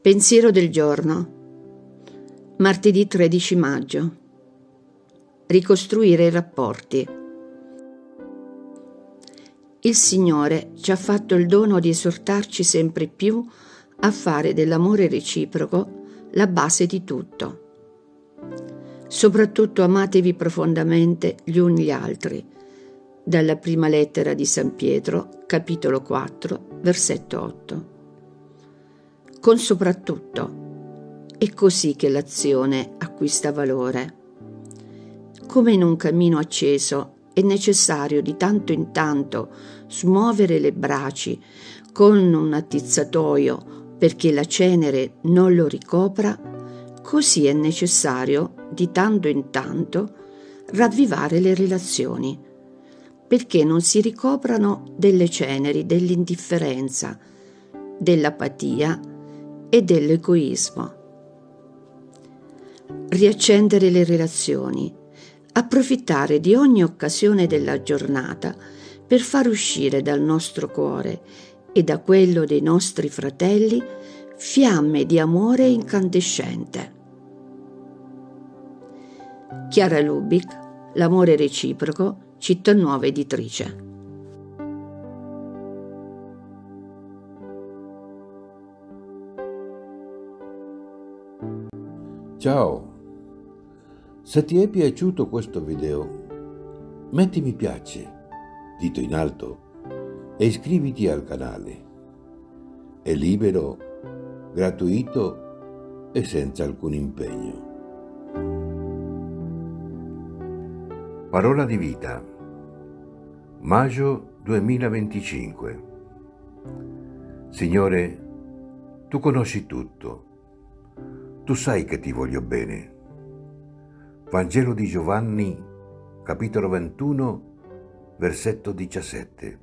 Pensiero del giorno. Martedì 13 maggio. Ricostruire i rapporti. Il Signore ci ha fatto il dono di esortarci sempre più a fare dell'amore reciproco la base di tutto. Soprattutto amatevi profondamente gli uni gli altri. Dalla prima lettera di San Pietro, capitolo 4, versetto 8. Con soprattutto, è così che l'azione acquista valore. Come in un cammino acceso è necessario di tanto in tanto smuovere le braci con un attizzatoio perché la cenere non lo ricopra, così è necessario di tanto in tanto ravvivare le relazioni, perché non si ricoprano delle ceneri dell'indifferenza, dell'apatia e dell'egoismo. Riaccendere le relazioni, approfittare di ogni occasione della giornata per far uscire dal nostro cuore e da quello dei nostri fratelli fiamme di amore incandescente. Chiara Lubick, L'amore reciproco, Città Nuova Editrice. Ciao, se ti è piaciuto questo video, metti mi piace, dito in alto, e iscriviti al canale. È libero, gratuito e senza alcun impegno. Parola di vita, maggio 2025. Signore, tu conosci tutto. Tu sai che ti voglio bene. Vangelo di Giovanni, capitolo 21, versetto 17.